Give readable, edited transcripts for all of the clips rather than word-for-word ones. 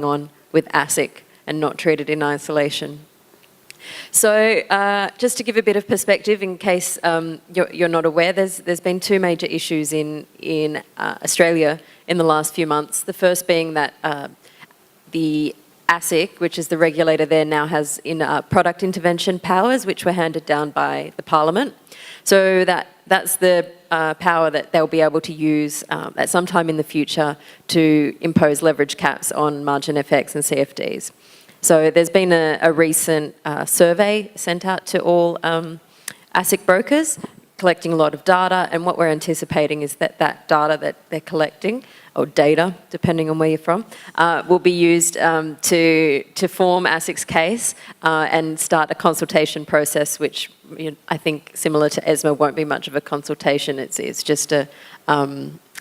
on with ASIC and not treated in isolation. So just to give a bit of perspective, in case you're not aware, there's been two major issues in Australia in the last few months. The first being that the ASIC, which is the regulator there, now has product intervention powers, which were handed down by the Parliament. So that's the power that they'll be able to use at some time in the future to impose leverage caps on margin FX and CFDs. So there's been a recent survey sent out to all ASIC brokers, collecting a lot of data, and what we're anticipating is that data that they're collecting, or data, depending on where you're from, will be used to form ASIC's case and start a consultation process, which I think, similar to ESMA, won't be much of a consultation. It's just a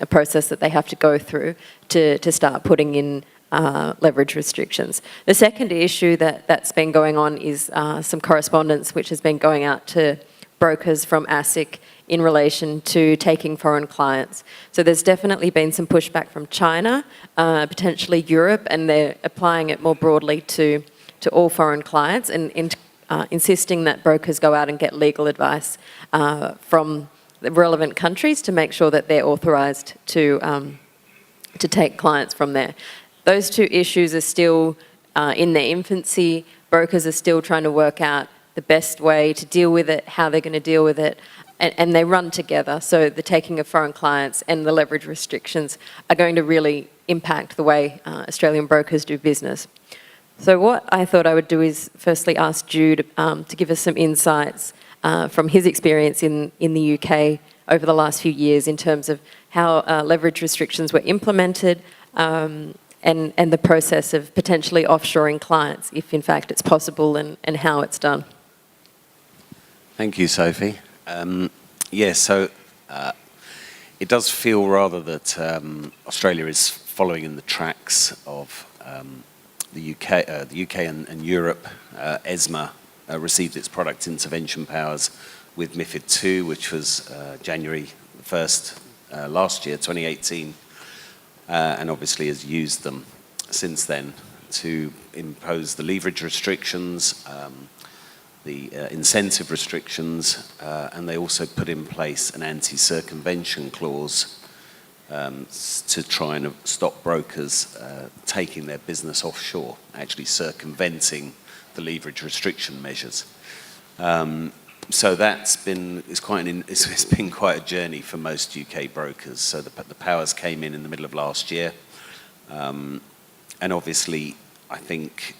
process that they have to go through to start putting in leverage restrictions. The second issue that's been going on is some correspondence which has been going out to brokers from ASIC in relation to taking foreign clients. So there's definitely been some pushback from China, potentially Europe, and they're applying it more broadly to all foreign clients and insisting that brokers go out and get legal advice from the relevant countries to make sure that they're authorised to take clients from there. Those two issues are still in their infancy. Brokers are still trying to work out the best way to deal with it, how they're going to deal with it, and they run together. So the taking of foreign clients and the leverage restrictions are going to really impact the way Australian brokers do business. So what I thought I would do is firstly ask Jude to give us some insights from his experience in the UK over the last few years in terms of how leverage restrictions were implemented, and the process of potentially offshoring clients, if in fact it's possible, and how it's done. Thank you, Sophie. So it does feel rather that Australia is following in the tracks of the UK and Europe. ESMA received its product intervention powers with MiFID II, which was January 1st last year, 2018. And obviously has used them since then to impose the leverage restrictions, the incentive restrictions, and they also put in place an anti-circumvention clause to try and stop brokers taking their business offshore, actually circumventing the leverage restriction measures. So it's been quite a journey for most UK brokers. So the powers came in the middle of last year, and obviously I think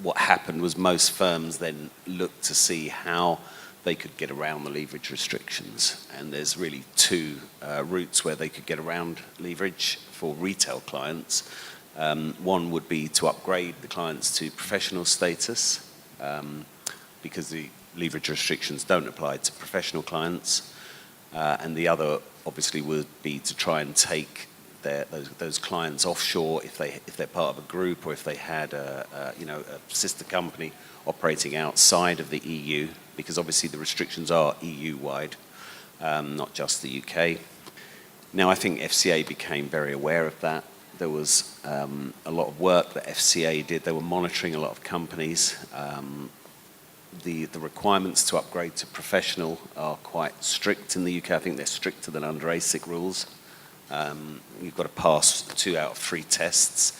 what happened was most firms then looked to see how they could get around the leverage restrictions, and there's really two routes where they could get around leverage for retail clients. One would be to upgrade the clients to professional status, because the leverage restrictions don't apply to professional clients, and the other obviously would be to try and take those clients offshore if they're part of a group, or if they had a sister company operating outside of the EU, because obviously the restrictions are EU-wide, not just the UK. Now I think FCA became very aware of that. There was a lot of work that FCA did. They were monitoring a lot of companies. The requirements to upgrade to professional are quite strict in the UK. I think they're stricter than under ASIC rules. You've got to pass 2 out of 3 tests.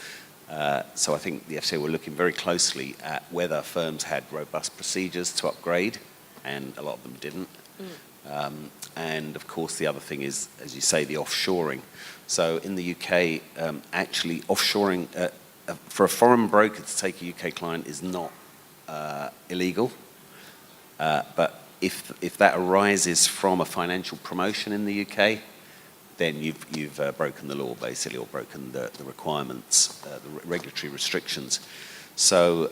So I think the FCA were looking very closely at whether firms had robust procedures to upgrade, and a lot of them didn't. And of course the other thing is, as you say, the offshoring. So in the UK, actually offshoring, for a foreign broker to take a UK client is not illegal, but if that arises from a financial promotion in the UK, then you've broken the law basically, or broken the requirements, the regulatory restrictions. So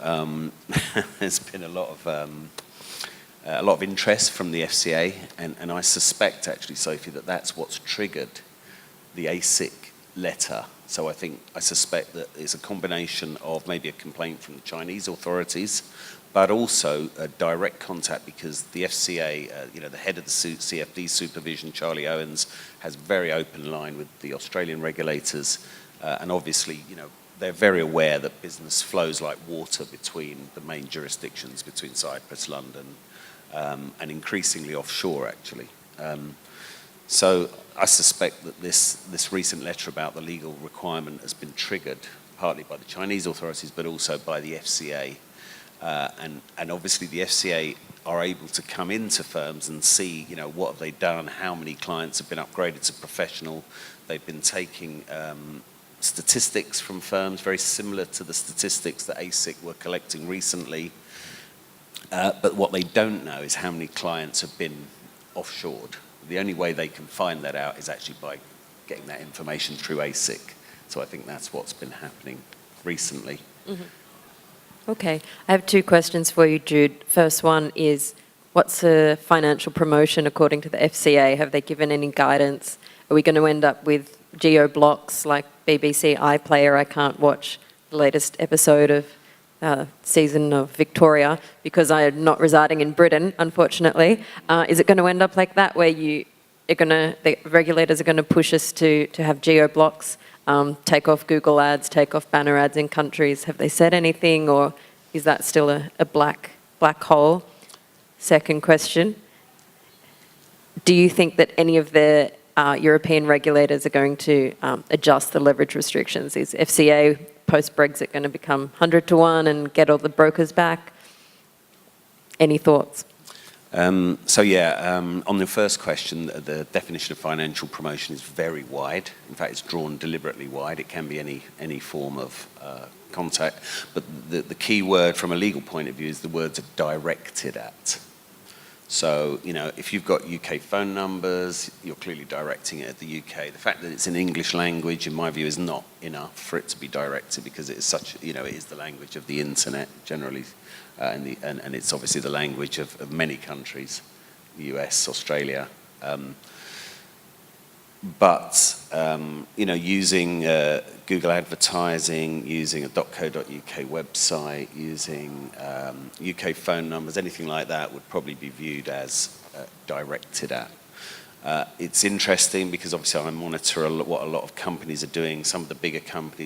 there's been a lot of interest from the FCA, and I suspect actually, Sophie, that's what's triggered the ASIC letter. So I suspect that it's a combination of maybe a complaint from the Chinese authorities, but also a direct contact, because the FCA, the head of the CFD supervision, Charlie Owens, has a very open line with the Australian regulators, and obviously, they're very aware that business flows like water between the main jurisdictions, between Cyprus, London, and increasingly offshore, actually. So I suspect that this recent letter about the legal requirement has been triggered partly by the Chinese authorities, but also by the FCA. And obviously the FCA are able to come into firms and see, what have they done, how many clients have been upgraded to professional. They've been taking statistics from firms very similar to the statistics that ASIC were collecting recently. But what they don't know is how many clients have been offshored. The only way they can find that out is actually by getting that information through ASIC. So I think that's what's been happening recently. Mm-hmm. Okay, I have two questions for you, Jude. First one is, what's a financial promotion according to the FCA? Have they given any guidance? Are we going to end up with geo-blocks like BBC iPlayer? I can't watch the latest episode of season of Victoria because I am not residing in Britain, unfortunately. Is it going to end up like that, where the regulators are going to push us to have geo-blocks? Take off Google ads, take off banner ads in countries. Have they said anything, or is that still a black hole? Second question, do you think that any of the European regulators are going to adjust the leverage restrictions? Is FCA post-Brexit going to become 100 to 1 and get all the brokers back? Any thoughts? On the first question, the definition of financial promotion is very wide. In fact, it's drawn deliberately wide. It can be any form of contact. But the key word from a legal point of view is the words are directed at. So, if you've got UK phone numbers, you're clearly directing it at the UK. The fact that it's in English language, in my view, is not enough for it to be directed, because it is it is the language of the internet generally. And it's obviously the language of many countries, US, Australia. Using Google advertising, using a .co.uk website, using UK phone numbers, anything like that would probably be viewed as directed at. It's interesting because obviously I monitor what a lot of companies are doing. Some of the bigger companies